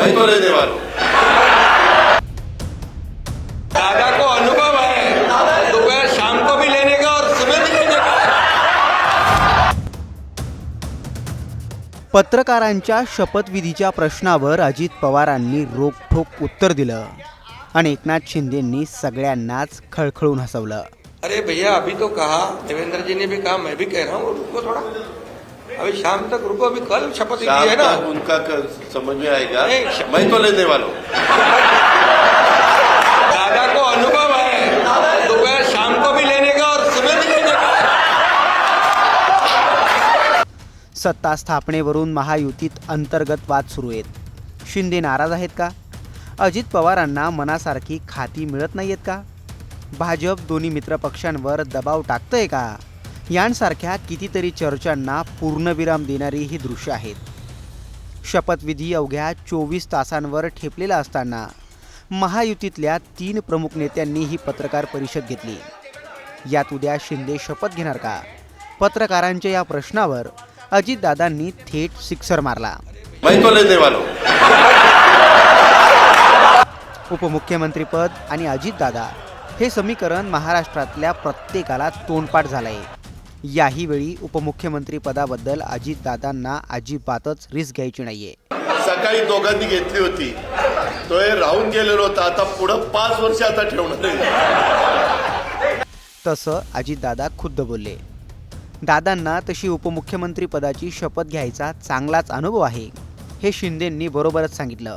मैं तो लेने वाला हूं। दादा को अनुभव है, दोपहर शाम को भी लेने का और सुबह भी लेने का। पत्रकारांच्या शपथविधीच्या प्रश्नावर अजित पवारांनी रोखठोक उत्तर दिलं आणि एकनाथ शिंदेंनी सगळ्यांनाच खळखळून हसवलं। अरे भैया, अभी तो कहा, देवेंद्र जी ने भी कहा, मैं भी कह रहा हूँ, रुको थोड़ा, अभी शाम तक रुको, अभी कल शपथ ली है ना। उनका समझ में आएगा, नहीं, मैं तो लेने वाला हूं। दादा को अनुभव है, दोपहर शाम को भी लेने का और सुबह भी लेने का। सत्ता स्थापनेवरून महायुतीत अंतर्गत वाद सुरू आहेत। शिंदे नाराज आहेत का? अजित पवारांना मनासारखी खाती मिळत नाहीत का? भाजप दोन्ही मित्रपक्षांवर दबाव टाकतंय का? यांसारख्या कितीतरी चर्चांना पूर्णविराम देणारी ही दृश्य आहेत। शपथविधी अवघ्या 24 तासांवर ठेपलेला असताना महायुतीतल्या 3 प्रमुख नेत्यांनी ही पत्रकार परिषद घेतली। यात उद्या शिंदे शपथ घेणार का? पत्रकारांच्या या प्रश्नावर अजितदादांनी थेट सिक्सर मारला। मैं तो लेने वाला हूं। उपमुख्यमंत्रीपद आणि अजितदादा हे समीकरण महाराष्ट्रातल्या प्रत्येकाला तोंडपाठ झालंय। याही वेळी उपमुख्यमंत्री पदाबद्दल अजितदादांना अजिबातच रिस्क घ्यायची नाहीये। सकाळी दोघांनी घेतली होती, तो हे राहून गेलेलो होता, आता पुढे 5 वर्ष आता ठेवणार आहे। तसं अजितदादा खुद्द बोलले। दादांना तशी उपमुख्यमंत्री पदाची शपथ घ्यायचा चांगलाच अनुभव आहे हे शिंदेंनी बरोबरच सांगितलं।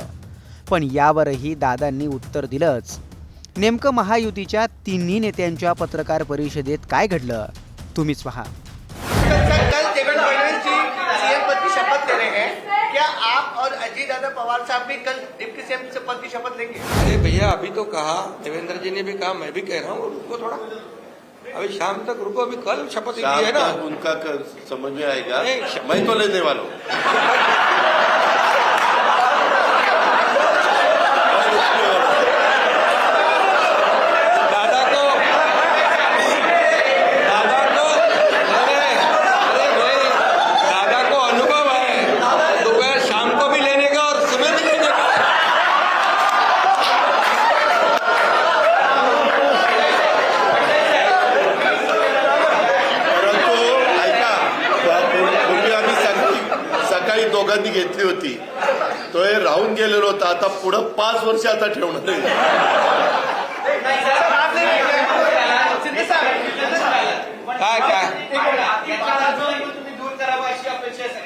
पण यावरही दादांनी उत्तर दिलंच। नेमकं महायुतीच्या तिन्ही नेत्यांच्या पत्रकार परिषदेत काय घडलं तुम्हीच पहा। कल देवेंद्र फडणवीस जी सीएम पद की शपथ ले रहे हैं, क्या आप और अजीत दादा पवार साहब भी कल डिप्टी सीएम पद की शपथ लेंगे? अरे भैया, अभी तो कहा, देवेंद्र जी ने भी कहा, मैं भी कह रहा हूँ, रुको थोड़ा, अभी शाम तक रुको, अभी कल शपथ ली है ना। उनका समझ में आएगा, नहीं, मैं तो लेने वाला हूं। दोघांनी घेतली होती, तो हे राहून गेलेलो होता, आता पुढे 5 वर्ष आता ठेवणार आहे।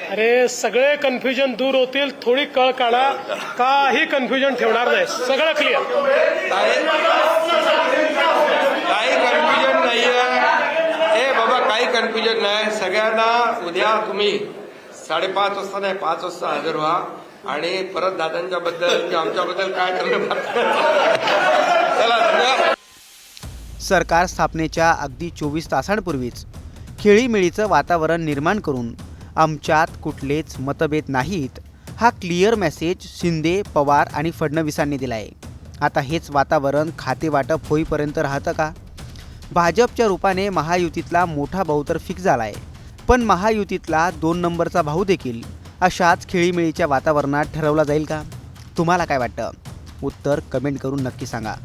अरे सगळे कन्फ्युजन दूर होतील, थोडी कळ काढा, काही कन्फ्युजन ठेवणार नाही, सगळं क्लिअर। काही कन्फ्युजन नाही आहे, ए बाबा, काही कन्फ्युजन नाही। सगळ्यांना उद्या तुम्ही 5:30 वाजता नाही, 5 वाजता हजर व्हा आणि परत दादांच्या बद्दल आमच्याबद्दल काय चला। सरकार स्थापनेच्या अगदी 24 तासांपूर्वीच खेळीमेळीचं वातावरण निर्माण करून आमच्यात कुठलेच मतभेद नाहीत हा क्लिअर मेसेज शिंदे, पवार आणि फडणवीसांनी दिलाय। आता हेच वातावरण खातेवाटप होईपर्यंत राहतं का? भाजपच्या रूपाने महायुतीतला मोठा भाऊ तर फिक्स झालाय, पण महायुतीतला 2 नंबरचा भाऊ देखील अशाच खेळीमेळीच्या वातावरणात ठरवला जाईल का? तुम्हाला काय वाटतं? उत्तर कमेंट करून नक्की सांगा।